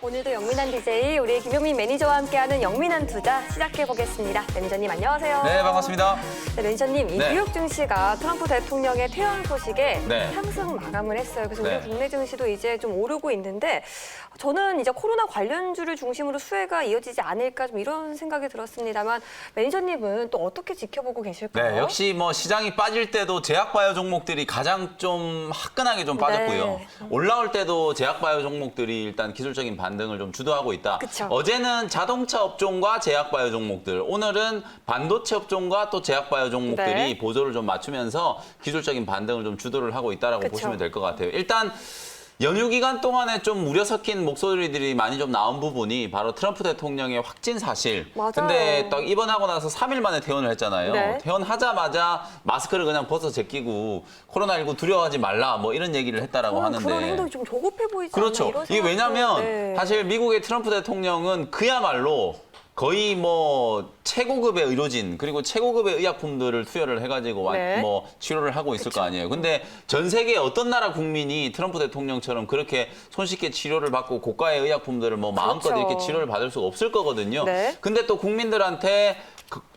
오늘도 영민한 DJ, 우리 김용민 매니저와 함께하는 영민한 투자 시작해보겠습니다. 매니저님 안녕하세요. 네, 반갑습니다. 네, 매니저님, 이 네. 뉴욕 증시가 트럼프 대통령의 퇴원 소식에 네. 상승 마감을 했어요. 그래서 네. 우리 국내 증시도 이제 좀 오르고 있는데 저는 이제 코로나 관련주를 중심으로 수혜가 이어지지 않을까 좀 이런 생각이 들었습니다만 매니저님은 또 어떻게 지켜보고 계실까요? 네, 역시 뭐 시장이 빠질 때도 제약바이오 종목들이 가장 좀 화끈하게 좀 빠졌고요. 네. 올라올 때도 제약바이오 종목들이 일단 기술적인 반등을 좀 주도하고 있다. 그쵸. 어제는 자동차 업종과 제약바이오 종목들, 오늘은 반도체 업종과 또 제약바이오 종목들이 네. 보조를 좀 맞추면서 기술적인 반등을 좀 주도를 하고 있다라고 그쵸. 보시면 될 것 같아요. 일단 연휴 기간 동안에 좀 우려 섞인 목소리들이 많이 좀 나온 부분이 바로 트럼프 대통령의 확진 사실. 맞아요. 근데 딱 입원하고 나서 3일 만에 퇴원을 했잖아요. 네. 퇴원하자마자 마스크를 그냥 벗어 제끼고 코로나19 두려워하지 말라 뭐 이런 얘기를 했다라고 하는데. 그런 행동이 좀 조급해 보이지 그렇죠. 않나 이런 이게 생각도, 왜냐면 네. 사실 미국의 트럼프 대통령은 그야말로 거의 뭐 최고급의 의료진 그리고 최고급의 의약품들을 투여를 해가지고 네. 뭐 치료를 하고 있을 거 아니에요. 근데 전 세계 어떤 나라 국민이 트럼프 대통령처럼 그렇게 손쉽게 치료를 받고 고가의 의약품들을 뭐 마음껏 그렇죠. 이렇게 치료를 받을 수가 없을 거거든요. 네. 근데 또 국민들한테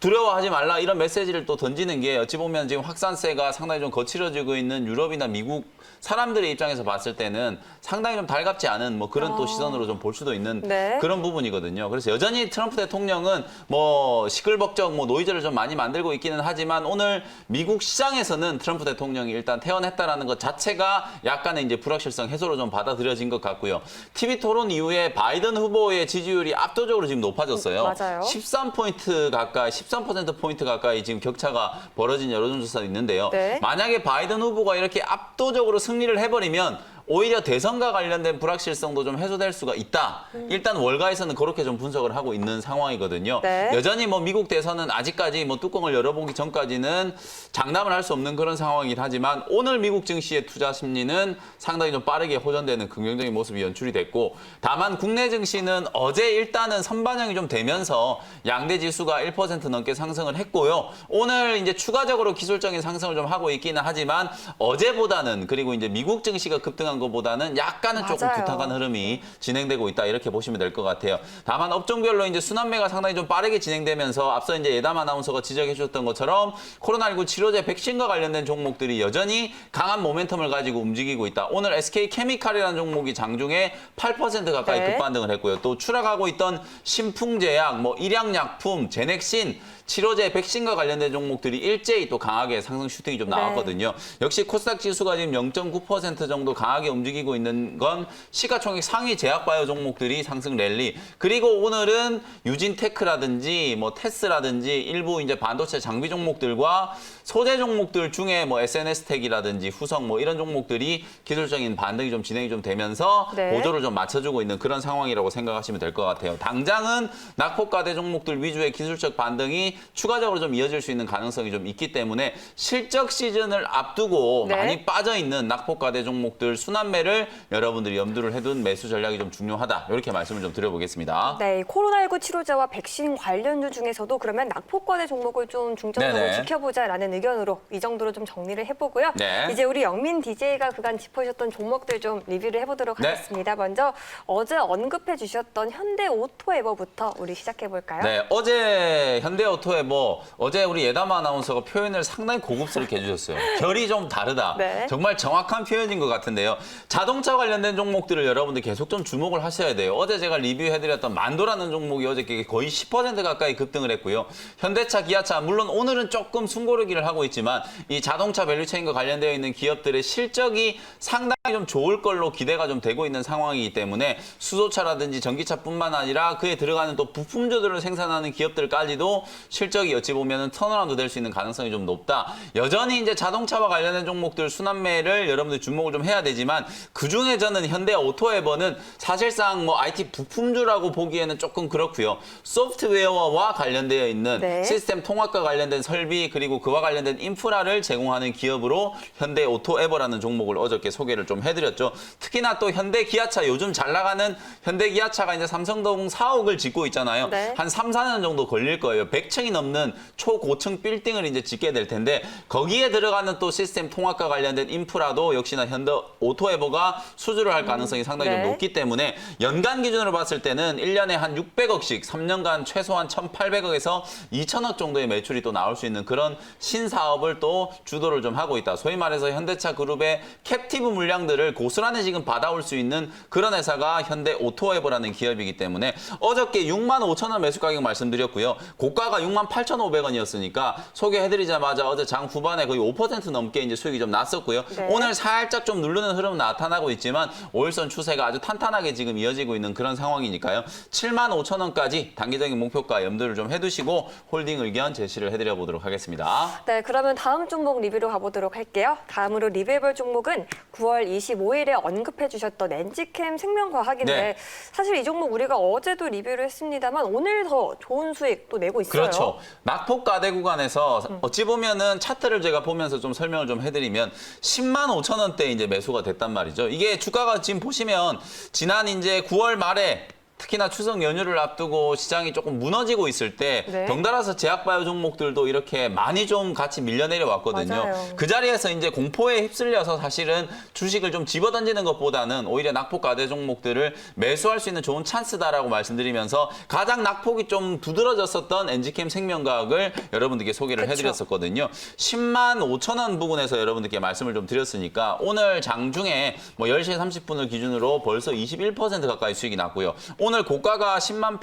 두려워하지 말라 이런 메시지를 또 던지는 게 어찌 보면 지금 확산세가 상당히 좀 거칠어지고 있는 유럽이나 미국 사람들의 입장에서 봤을 때는 상당히 좀 달갑지 않은 뭐 그런 또 시선으로 좀 볼 수도 있는 네. 그런 부분이거든요. 그래서 여전히 트럼프 대통령은 뭐 시끌벅적 뭐 노이즈를 좀 많이 만들고 있기는 하지만 오늘 미국 시장에서는 트럼프 대통령이 일단 퇴원했다라는 것 자체가 약간의 이제 불확실성 해소로 좀 받아들여진 것 같고요. TV 토론 이후에 바이든 후보의 지지율이 압도적으로 지금 높아졌어요. 맞아요. 13포인트 가까이, 13%포인트 가까이 지금 격차가 벌어진 여론조사도 있는데요. 네. 만약에 바이든 후보가 이렇게 압도적으로 승리를 해버리면 오히려 대선과 관련된 불확실성도 좀 해소될 수가 있다. 일단 월가에서는 그렇게 좀 분석을 하고 있는 상황이거든요. 네. 여전히 뭐 미국 대선은 아직까지 뭐 뚜껑을 열어보기 전까지는 장담을 할 수 없는 그런 상황이긴 하지만 오늘 미국 증시의 투자 심리는 상당히 좀 빠르게 호전되는 긍정적인 모습이 연출이 됐고 다만 국내 증시는 어제 일단은 선반영이 좀 되면서 양대 지수가 1% 넘게 상승을 했고요. 오늘 이제 추가적으로 기술적인 상승을 좀 하고 있기는 하지만 어제보다는 그리고 이제 미국 증시가 급등한 것보다는 약간은 조금 맞아요. 두탁한 흐름이 진행되고 있다 이렇게 보시면 될 것 같아요. 다만 업종별로 이제 순환매가 상당히 좀 빠르게 진행되면서 앞서 이제 예담 아나운서가 지적해 주셨던 것처럼 코로나19 치료제 백신과 관련된 종목들이 여전히 강한 모멘텀을 가지고 움직이고 있다. 오늘 SK 케미칼이라는 종목이 장중에 8% 가까이 네. 급반등을 했고요. 또 추락하고 있던 신풍제약, 뭐 일양약품, 제넥신 치료제, 백신과 관련된 종목들이 일제히 또 강하게 상승 슈팅이 좀 나왔거든요. 역시 코스닥 지수가 지금 0.9% 정도 강하게 움직이고 있는 건 시가총액 상위 제약바이오 종목들이 상승 랠리. 그리고 오늘은 유진테크라든지 뭐 테스라든지 일부 이제 반도체 장비 종목들과 소재 종목들 중에 뭐 SNS텍이라든지 후성 뭐 이런 종목들이 기술적인 반등이 좀 진행이 좀 되면서 네. 보조를 좀 맞춰주고 있는 그런 상황이라고 생각하시면 될 것 같아요. 당장은 낙폭과대 종목들 위주의 기술적 반등이 추가적으로 좀 이어질 수 있는 가능성이 좀 있기 때문에 실적 시즌을 앞두고 네. 많이 빠져있는 낙폭과대 종목들 순환매를 여러분들이 염두를 해둔 매수 전략이 좀 중요하다. 이렇게 말씀을 좀 드려보겠습니다. 네, 코로나19 치료제와 백신 관련주 중에서도 그러면 낙폭과대 종목을 좀 중점적으로 네네. 지켜보자라는 의견으로 이 정도로 좀 정리를 해보고요. 네. 이제 우리 영민 DJ가 그간 짚어주셨던 종목들 좀 리뷰를 해보도록 네. 하겠습니다. 먼저 어제 언급해 주셨던 현대오토에버부터 우리 시작해볼까요? 네, 어제 현대오토에버 어제 우리 예담 아나운서가 표현을 상당히 고급스럽게 해주셨어요. 결이 좀 다르다. 네. 정말 정확한 표현인 것 같은데요. 자동차 관련된 종목들을 여러분들 계속 좀 주목을 하셔야 돼요. 어제 제가 리뷰해드렸던 만도라는 종목이 어저께 거의 10% 가까이 급등을 했고요. 현대차, 기아차 물론 오늘은 조금 숨고르기를 하고 있지만 이 자동차 밸류체인과 관련되어 있는 기업들의 실적이 상당히 좀 좋을 걸로 기대가 좀 되고 있는 상황이기 때문에 수소차라든지 전기차뿐만 아니라 그에 들어가는 또 부품주들을 생산하는 기업들까지도 실적이 어찌 보면은 턴어라운드 될 수 있는 가능성이 좀 높다. 여전히 이제 자동차와 관련된 종목들 순환매를 여러분들 주목을 좀 해야 되지만 그중에 저는 현대오토에버는 사실상 뭐 IT 부품주라고 보기에는 조금 그렇고요. 소프트웨어와 관련되어 있는 네. 시스템 통합과 관련된 설비 그리고 그와 관련된 인프라를 제공하는 기업으로 현대오토에버라는 종목을 어저께 소개를 좀 좀 해드렸죠. 특히나 또 현대 기아차 요즘 잘 나가는 현대 기아차가 이제 삼성동 4억을 짓고 있잖아요. 네. 한 3, 4년 정도 걸릴 거예요. 100층이 넘는 초고층 빌딩을 이제 짓게 될 텐데 거기에 들어가는 또 시스템 통합과 관련된 인프라도 역시나 현대 오토에버가 수주를 할 가능성이 상당히 좀 네. 높기 때문에 연간 기준으로 봤을 때는 1년에 한 600억씩 3년간 최소한 1,800억에서 2,000억 정도의 매출이 또 나올 수 있는 그런 신사업을 또 주도를 좀 하고 있다. 소위 말해서 현대차 그룹의 캡티브 물량들을 고스란히 지금 받아올 수 있는 그런 회사가 현대 오토에버라는 기업이기 때문에 어저께 6만 5천 원 매수 가격 말씀드렸고요. 고가가 6만 8,500원이었으니까 소개해드리자마자 어제 장 후반에 거의 5% 넘게 이제 수익이 좀 났었고요. 네. 오늘 살짝 좀 누르는 흐름은 나타나고 있지만 5일선 추세가 아주 탄탄하게 지금 이어지고 있는 그런 상황이니까요. 7만 5천 원까지 단기적인 목표가 염두를 좀 해두시고 홀딩 의견 제시를 해드려 보도록 하겠습니다. 네, 그러면 다음 종목 리뷰로 가보도록 할게요. 다음으로 리뷰해볼 종목은 9월 25일에 언급해 주셨던 엔지캠 생명과학인데 네. 사실 이 종목 우리가 어제도 리뷰를 했습니다만 오늘 더 좋은 수익 또 내고 있어요. 그렇죠. 낙폭가대 구간에서 어찌 보면은 차트를 제가 보면서 좀 설명을 좀 해드리면 10만 5천 원대 이제 매수가 됐단 말이죠. 이게 주가가 지금 보시면 지난 이제 9월 말에 특히나 추석 연휴를 앞두고 시장이 조금 무너지고 있을 때 네. 덩달아서 제약바이오 종목들도 이렇게 많이 좀 같이 밀려내려 왔거든요. 맞아요. 그 자리에서 이제 공포에 휩쓸려서 사실은 주식을 좀 집어던지는 것보다는 오히려 낙폭가대 종목들을 매수할 수 있는 좋은 찬스다라고 말씀드리면서 가장 낙폭이 좀 두드러졌었던 엔지캠 생명과학을 여러분들께 소개를 그쵸. 해드렸었거든요. 10만 5천 원 부근에서 여러분들께 말씀을 좀 드렸으니까 오늘 장중에 뭐 10시 30분을 기준으로 벌써 21% 가까이 수익이 났고요. 오늘 고가가 12만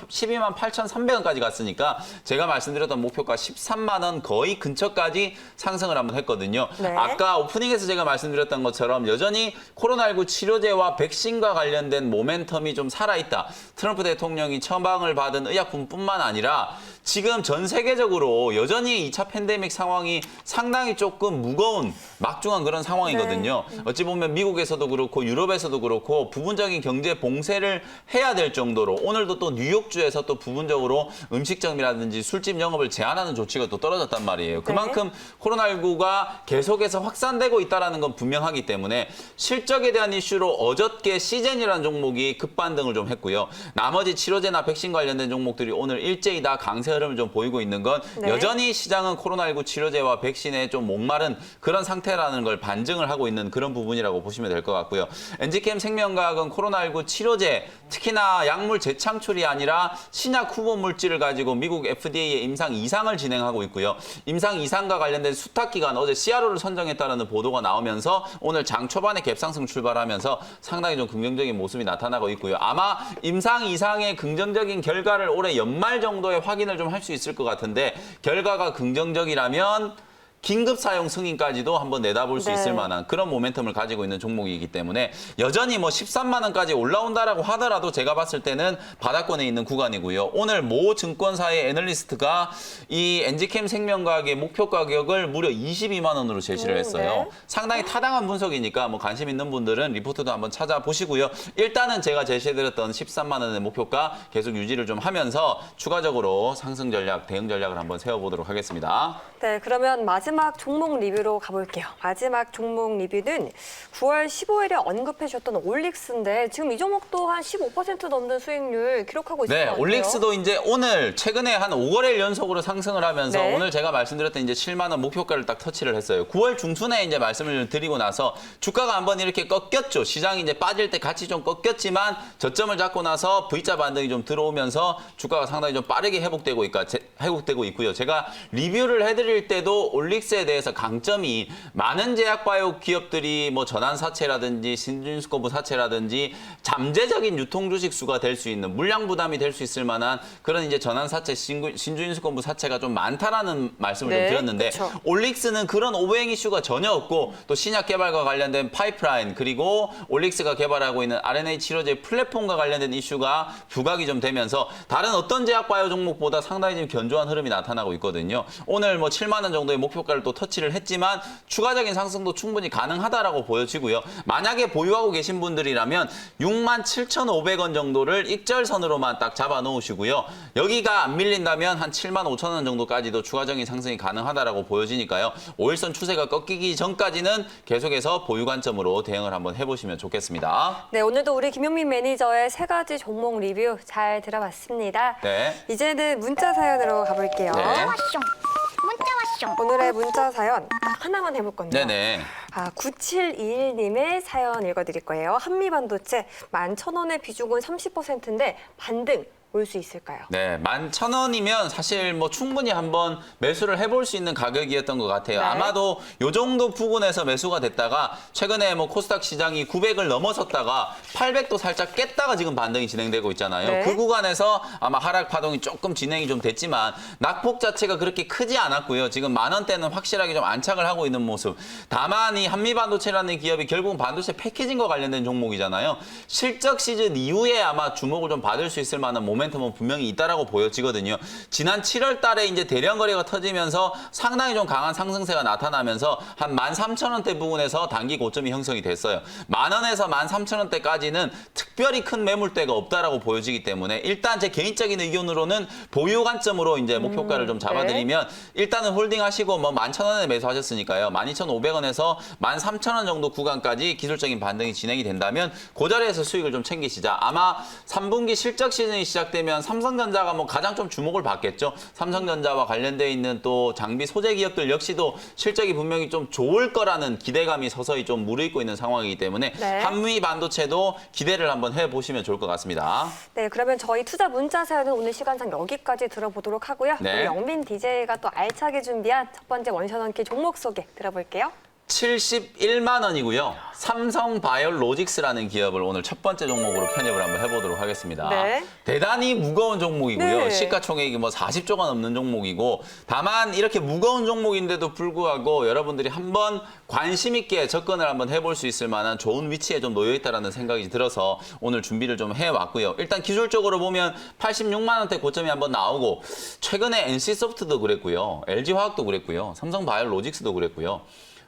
8,300원까지 갔으니까 제가 말씀드렸던 목표가 13만 원 거의 근처까지 상승을 한번 했거든요. 네. 아까 오프닝에서 제가 말씀드렸던 것처럼 여전히 코로나19 치료제와 백신과 관련된 모멘텀이 좀 살아있다. 트럼프 대통령이 처방을 받은 의약품뿐만 아니라 지금 전 세계적으로 여전히 2차 팬데믹 상황이 상당히 조금 무거운 막중한 그런 상황이거든요. 어찌 보면 미국에서도 그렇고 유럽에서도 그렇고 부분적인 경제 봉쇄를 해야 될 정도로 오늘도 또 뉴욕주에서 또 부분적으로 음식점이라든지 술집 영업을 제한하는 조치가 또 떨어졌단 말이에요. 그만큼 코로나19가 계속해서 확산되고 있다는 건 분명하기 때문에 실적에 대한 이슈로 어저께 시젠이라는 종목이 급반등을 좀 했고요. 나머지 치료제나 백신 관련된 종목들이 오늘 일제히 다 강세 흐름을 좀 보이고 있는 건 네. 여전히 시장은 코로나19 치료제와 백신에 좀 목마른 그런 상태라는 걸 반증을 하고 있는 그런 부분이라고 보시면 될 것 같고요. 엔지캠 생명과학은 코로나19 치료제, 특히나 약물 재창출이 아니라 신약 후보 물질을 가지고 미국 FDA의 임상 2상을 진행하고 있고요. 임상 2상과 관련된 수탁 기간 어제 CRO를 선정했다는 보도가 나오면서 오늘 장 초반에 갭상승 출발하면서 상당히 좀 긍정적인 모습이 나타나고 있고요. 아마 임상 2상의 긍정적인 결과를 올해 연말 정도에 확인을 좀 할 수 있을 것 같은데 결과가 긍정적이라면 긴급 사용 승인까지도 한번 내다볼 수 네. 있을 만한 그런 모멘텀을 가지고 있는 종목이기 때문에 여전히 뭐 13만 원까지 올라온다라고 하더라도 제가 봤을 때는 바닥권에 있는 구간이고요. 오늘 모 증권사의 애널리스트가 이 엔지캠 생명과학의 목표 가격을 무려 22만 원으로 제시를 했어요. 네. 상당히 타당한 분석이니까 뭐 관심 있는 분들은 리포트도 한번 찾아보시고요. 일단은 제가 제시해드렸던 13만 원의 목표가 계속 유지를 좀 하면서 추가적으로 상승 전략, 대응 전략을 한번 세워보도록 하겠습니다. 네, 그러면 마지막 종목 리뷰로 가볼게요. 마지막 종목 리뷰는 9월 15일에 언급해 주셨던 올릭스인데 지금 이 종목도 한 15% 넘는 수익률 기록하고 있을 것 네, 같아요. 올릭스도 이제 오늘 최근에 한 5거래일 연속으로 상승을 하면서 네. 오늘 제가 말씀드렸던 이제 7만 원 목표가를 딱 터치를 했어요. 9월 중순에 이제 말씀을 드리고 나서 주가가 한번 이렇게 꺾였죠. 시장이 이제 빠질 때 같이 좀 꺾였지만 저점을 잡고 나서 V자 반등이 좀 들어오면서 주가가 상당히 좀 빠르게 회복되고 있고요. 제가 리뷰를 해드릴 때도 올릭스에 대해서 강점이 많은 제약바이오 기업들이 뭐 전환사채라든지 신주인수권부 사채라든지 잠재적인 유통주식 수가 될 수 있는 물량 부담이 될 수 있을 만한 그런 이제 전환사채 신주인수권부 사채가 좀 많다라는 말씀을 네, 좀 드렸는데 그쵸. 올릭스는 그런 오버행 이슈가 전혀 없고 또 신약 개발과 관련된 파이프라인 그리고 올릭스가 개발하고 있는 RNA 치료제 플랫폼과 관련된 이슈가 부각이 좀 되면서 다른 어떤 제약바이오 종목보다 상당히 좀 견조한 흐름이 나타나고 있거든요. 오늘 뭐 7만 원 정도의 목표가 목표가를 또 터치를 했지만 추가적인 상승도 충분히 가능하다라고 보여지고요. 만약에 보유하고 계신 분들이라면 67,500원 정도를 익절선으로만 딱 잡아 놓으시고요. 여기가 안 밀린다면 한 75,000원 정도까지도 추가적인 상승이 가능하다라고 보여지니까요. 5일선 추세가 꺾이기 전까지는 계속해서 보유 관점으로 대응을 한번 해보시면 좋겠습니다. 네, 오늘도 우리 김용민 매니저의 세 가지 종목 리뷰 잘 들어봤습니다. 네. 이제는 문자 사연으로 가볼게요. 네. 문자 왔쇼. 오늘의 문자 사연 딱 하나만 해볼 건데요. 네네. 9721님의 사연 읽어드릴 거예요. 한미반도체 11,000원의 비중은 30%인데 반등 올 수 있을까요? 네, 11,000원이면 사실 뭐 충분히 한번 매수를 해볼 수 있는 가격이었던 것 같아요. 네. 아마도 요 정도 부근에서 매수가 됐다가 최근에 뭐 코스닥 시장이 900을 넘어섰다가 800도 살짝 깼다가 지금 반등이 진행되고 있잖아요. 네. 그 구간에서 아마 하락 파동이 조금 진행이 좀 됐지만 낙폭 자체가 그렇게 크지 않았고요. 지금 10,000원대는 확실하게 좀 안착을 하고 있는 모습. 다만 이 한미반도체라는 기업이 결국은 반도체 패키징과 관련된 종목이잖아요. 실적 시즌 이후에 아마 주목을 좀 받을 수 있을 만한 모멘텀은 분명히 있다라고 보여지거든요. 지난 7월 달에 이제 대량 거래가 터지면서 상당히 좀 강한 상승세가 나타나면서 한 13,000원대 부근에서 단기 고점이 형성이 됐어요. 10,000원에서 13,000원대까지는 특별히 큰 매물대가 없다라고 보여지기 때문에 일단 제 개인적인 의견으로는 보유 관점으로 이제 목표가를 좀 잡아드리면 일단은 홀딩하시고 뭐 11,000원에 매수하셨으니까요. 12,500원에서 13,000원 정도 구간까지 기술적인 반등이 진행이 된다면 그 자리에서 수익을 좀 챙기시자. 아마 3분기 실적 시즌이 시작되면 삼성전자가 뭐 가장 좀 주목을 받겠죠. 삼성전자와 관련돼 있는 또 장비 소재 기업들 역시도 실적이 분명히 좀 좋을 거라는 기대감이 서서히 좀 무르익고 있는 상황이기 때문에 네. 한미 반도체도 기대를 한번 해보시면 좋을 것 같습니다. 네, 그러면 저희 투자 문자 사연은 오늘 시간상 여기까지 들어보도록 하고요. 네. 우리 영민 DJ가 또 알차게 준비한 첫 번째 원샷원키 종목 소개 들어볼게요. 71만 원이고요. 삼성바이오로직스라는 기업을 오늘 첫 번째 종목으로 편입을 한번 해보도록 하겠습니다. 네. 대단히 무거운 종목이고요. 네. 시가총액이 뭐 40조가 넘는 종목이고 다만 이렇게 무거운 종목인데도 불구하고 여러분들이 한번 관심 있게 접근을 한번 해볼 수 있을 만한 좋은 위치에 좀 놓여 있다라는 생각이 들어서 오늘 준비를 좀 해왔고요. 일단 기술적으로 보면 86만 원대 고점이 한번 나오고 최근에 NC소프트도 그랬고요. LG화학도 그랬고요. 삼성바이오로직스도 그랬고요.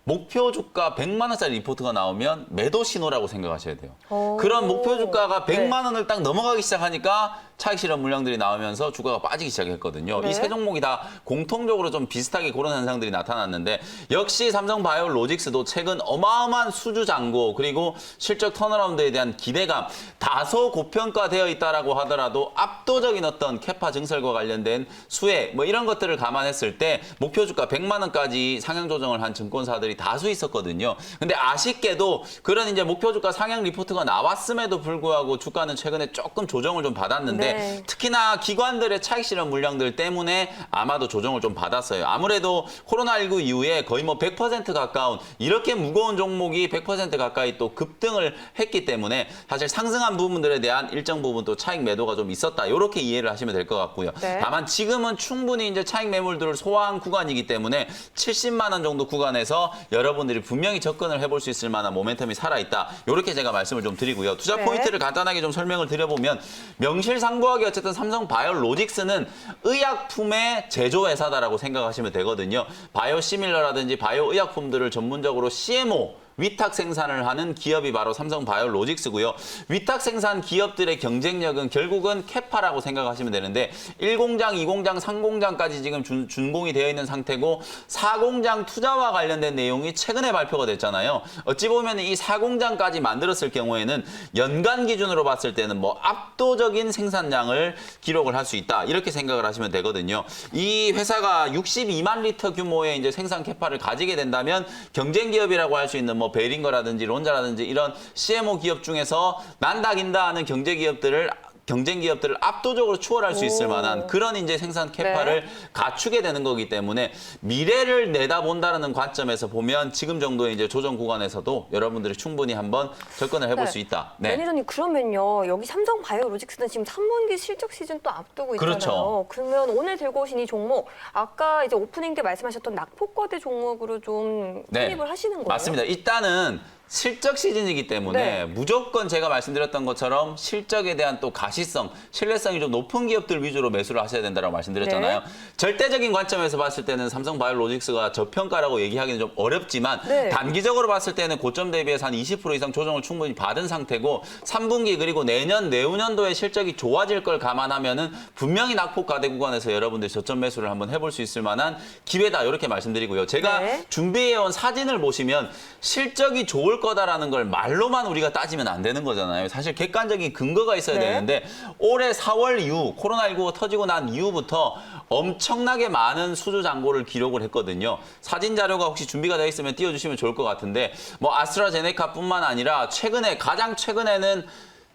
목표 주가 100만 원짜리 리포트가 나오면 매도 신호라고 생각하셔야 돼요. 그런 목표 주가가 100만 원을 딱 넘어가기 시작하니까 차익 실현 물량들이 나오면서 주가가 빠지기 시작했거든요. 네. 이 세 종목이 다 공통적으로 좀 비슷하게 그런 현상들이 나타났는데 역시 삼성바이오로직스도 최근 어마어마한 수주 잔고 그리고 실적 턴어라운드에 대한 기대감 다소 고평가되어 있다라고 하더라도 압도적인 어떤 캐파 증설과 관련된 수혜 뭐 이런 것들을 감안했을 때 목표 주가 100만 원까지 상향 조정을 한 증권사들이 다수 있었거든요. 근데 아쉽게도 그런 이제 목표 주가 상향 리포트가 나왔음에도 불구하고 주가는 최근에 조금 조정을 좀 받았는데 네. 특히나 기관들의 차익 실현 물량들 때문에 아마도 조정을 좀 받았어요. 아무래도 코로나19 이후에 거의 뭐 100% 가까운 이렇게 무거운 종목이 100% 가까이 또 급등을 했기 때문에 사실 상승한 부분들에 대한 일정 부분 또 차익 매도가 좀 있었다. 이렇게 이해를 하시면 될 것 같고요. 네. 다만 지금은 충분히 이제 차익 매물들을 소화한 구간이기 때문에 70만 원 정도 구간에서 여러분들이 분명히 접근을 해볼 수 있을 만한 모멘텀이 살아있다. 이렇게 제가 말씀을 좀 드리고요. 투자 네. 포인트를 간단하게 좀 설명을 드려보면 명실상부하게 어쨌든 삼성바이오로직스는 의약품의 제조회사다라고 생각하시면 되거든요. 바이오시밀러라든지 바이오의약품들을 전문적으로 CMO 위탁 생산을 하는 기업이 바로 삼성바이오로직스고요. 위탁 생산 기업들의 경쟁력은 결국은 캐파라고 생각하시면 되는데 1공장, 2공장, 3공장까지 지금 준공이 되어 있는 상태고 4공장 투자와 관련된 내용이 최근에 발표가 됐잖아요. 어찌 보면 이 4공장까지 만들었을 경우에는 연간 기준으로 봤을 때는 뭐 압도적인 생산량을 기록을 할 수 있다. 이렇게 생각을 하시면 되거든요. 이 회사가 62만 리터 규모의 이제 생산 캐파를 가지게 된다면 경쟁 기업이라고 할 수 있는 뭐 베링거라든지 론자라든지 이런 CMO 기업 중에서 난다긴다 하는 경쟁 기업들을 압도적으로 추월할 수 있을 만한 그런 이제 생산 캐파를 갖추게 되는 거기 때문에 미래를 내다본다는 관점에서 보면 지금 정도의 이제 조정 구간에서도 여러분들이 충분히 한번 접근을 해볼 수 있다. 네. 매니저님 그러면요. 여기 삼성바이오로직스는 지금 3분기 실적 시즌 또 앞두고 있잖아요. 그렇죠. 그러면 오늘 들고 오신 이 종목 아까 이제 오프닝 때 말씀하셨던 낙폭과대 종목으로 좀 네. 편입을 하시는 거예요? 맞습니다. 일단은 실적 시즌이기 때문에 네. 무조건 제가 말씀드렸던 것처럼 실적에 대한 또 가시성, 신뢰성이 좀 높은 기업들 위주로 매수를 하셔야 된다고 말씀드렸잖아요. 네. 절대적인 관점에서 봤을 때는 삼성바이오로직스가 저평가라고 얘기하기는 좀 어렵지만 네. 단기적으로 봤을 때는 고점 대비해서 한 20% 이상 조정을 충분히 받은 상태고 3분기 그리고 내년, 내후년도에 실적이 좋아질 걸 감안하면은 분명히 낙폭 가대 구간에서 여러분들 저점 매수를 한번 해볼 수 있을 만한 기회다 이렇게 말씀드리고요. 제가 네. 준비해온 사진을 보시면 실적이 좋을 거다라는 걸 말로만 우리가 따지면 안 되는 거잖아요. 사실 객관적인 근거가 있어야 네. 되는데 올해 4월 이후 코로나19가 터지고 난 이후부터 엄청나게 많은 수주 잔고를 기록을 했거든요. 사진 자료가 혹시 준비가 되어 있으면 띄워주시면 좋을 것 같은데 뭐 아스트라제네카뿐만 아니라 가장 최근에는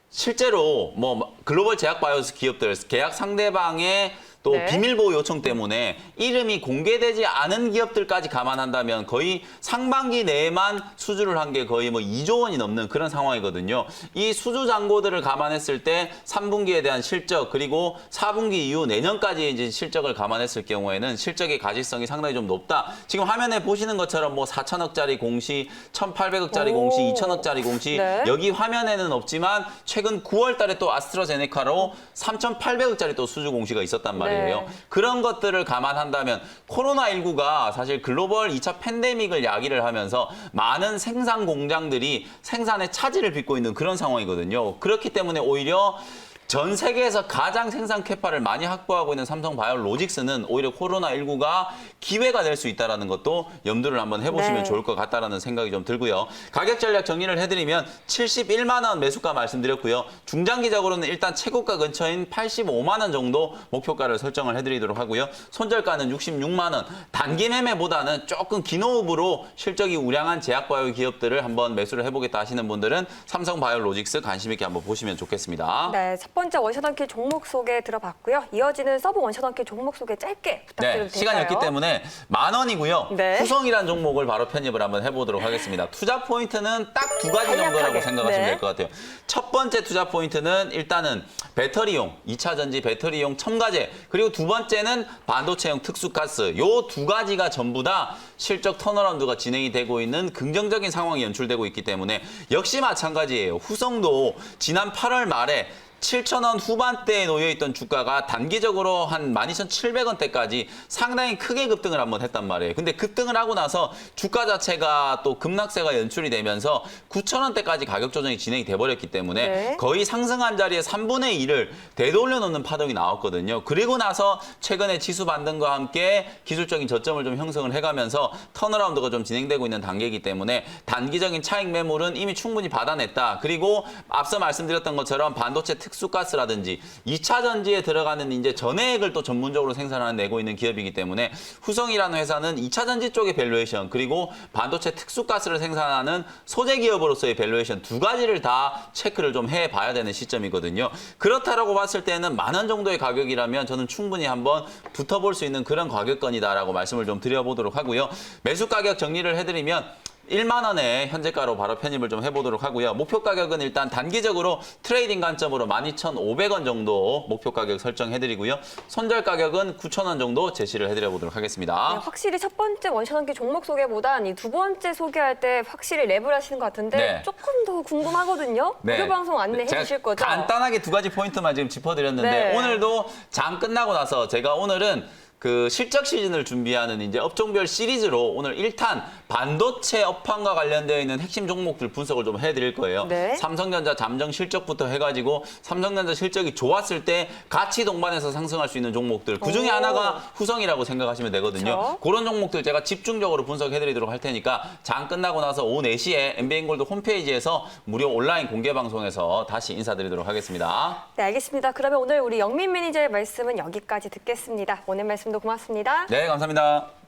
실제로 뭐 글로벌 제약 바이오스 기업들 계약 상대방의 또 네. 비밀보호 요청 때문에 이름이 공개되지 않은 기업들까지 감안한다면 거의 상반기 내에만 수주를 한 게 거의 뭐 2조 원이 넘는 그런 상황이거든요. 이 수주 잔고들을 감안했을 때 3분기에 대한 실적 그리고 4분기 이후 내년까지 이제 실적을 감안했을 경우에는 실적의 가시성이 상당히 좀 높다. 지금 화면에 보시는 것처럼 뭐 4천억짜리 공시, 1,800억짜리 공시, 2천억짜리 공시 네. 여기 화면에는 없지만 최근 9월 달에 또 아스트라제네카로 3,800억짜리 또 수주 공시가 있었단 말이에요. 네. 그런 것들을 감안한다면 코로나19가 사실 글로벌 2차 팬데믹을 야기를 하면서 많은 생산 공장들이 생산의 차질을 빚고 있는 그런 상황이거든요. 그렇기 때문에 오히려 전 세계에서 가장 생산 캐파를 많이 확보하고 있는 삼성바이오로직스는 오히려 코로나19가 기회가 될 수 있다는 것도 염두를 한번 해보시면 네. 좋을 것 같다는 생각이 좀 들고요. 가격 전략 정리를 해드리면 71만 원 매수가 말씀드렸고요. 중장기적으로는 일단 최고가 근처인 85만 원 정도 목표가를 설정을 해드리도록 하고요. 손절가는 66만 원. 단기 매매보다는 조금 긴 호흡으로 실적이 우량한 제약바이오 기업들을 한번 매수를 해보겠다 하시는 분들은 삼성바이오로직스 관심 있게 한번 보시면 좋겠습니다. 네, 첫 번째 원샷 한키 종목 소개 들어봤고요. 이어지는 서브 원샷 한키 종목 소개 짧게 부탁드려도 네, 시간이 될까요? 없기 때문에 10,000원이고요. 네. 후성이라는 종목을 바로 편입을 한번 해보도록 하겠습니다. 투자 포인트는 딱 두 가지 정도라고 간략하게. 생각하시면 네. 될 것 같아요. 첫 번째 투자 포인트는 일단은 배터리용, 2차 전지 배터리용 첨가제, 그리고 두 번째는 반도체용 특수가스. 요 두 가지가 전부 다 실적 턴어라운드가 진행이 되고 있는 긍정적인 상황이 연출되고 있기 때문에 역시 마찬가지예요. 후성도 지난 8월 말에 7,000원 후반대에 놓여있던 주가가 단기적으로 한 12,700원대까지 상당히 크게 급등을 한번 했단 말이에요. 근데 급등을 하고 나서 주가 자체가 또 급락세가 연출이 되면서 9,000원대까지 가격 조정이 진행이 돼버렸기 때문에 네. 거의 상승한 자리에 3분의 1을 되돌려 놓는 파동이 나왔거든요. 그리고 나서 최근에 지수 반등과 함께 기술적인 저점을 좀 형성을 해가면서 턴어라운드가 좀 진행되고 있는 단계이기 때문에 단기적인 차익 매물은 이미 충분히 받아냈다. 그리고 앞서 말씀드렸던 것처럼 반도체 특수가스라든지 2차 전지에 들어가는 이제 전해액을 또 전문적으로 생산해내고 있는 기업이기 때문에 후성이라는 회사는 2차 전지 쪽의 밸류에이션 그리고 반도체 특수가스를 생산하는 소재 기업으로서의 밸류에이션 두 가지를 다 체크를 좀 해봐야 되는 시점이거든요. 그렇다라고 봤을 때는 10,000원 정도의 가격이라면 저는 충분히 한번 붙어볼 수 있는 그런 가격권이다라고 말씀을 좀 드려보도록 하고요. 매수 가격 정리를 해드리면 1만 원에 현재가로 바로 편입을 좀 해보도록 하고요. 목표 가격은 일단 단기적으로 트레이딩 관점으로 12,500원 정도 목표 가격 설정해드리고요. 손절 가격은 9,000원 정도 제시를 해드려보도록 하겠습니다. 네, 확실히 첫 번째 원샷 한키 종목 소개보단 이 두 번째 소개할 때 확실히 랩을 하시는 것 같은데 네. 조금 더 궁금하거든요. 무료 방송 안내해 제가 주실 거죠? 간단하게 두 가지 포인트만 지금 짚어드렸는데 네. 오늘도 장 끝나고 나서 제가 오늘은 그 실적 시즌을 준비하는 이제 업종별 시리즈로 오늘 1탄 반도체 업황과 관련되어 있는 핵심 종목들 분석을 좀 해드릴 거예요. 네. 삼성전자 잠정 실적부터 해가지고 삼성전자 실적이 좋았을 때 같이 동반해서 상승할 수 있는 종목들 그 중에 오. 하나가 후성이라고 생각하시면 되거든요. 그렇죠. 그런 종목들 제가 집중적으로 분석해드리도록 할 테니까 장 끝나고 나서 오후 4시에 MBN골드 홈페이지에서 무료 온라인 공개 방송에서 다시 인사드리도록 하겠습니다. 네, 알겠습니다. 그러면 오늘 우리 영민 매니저의 말씀은 여기까지 듣겠습니다. 오늘 말씀도 고맙습니다. 네, 감사합니다.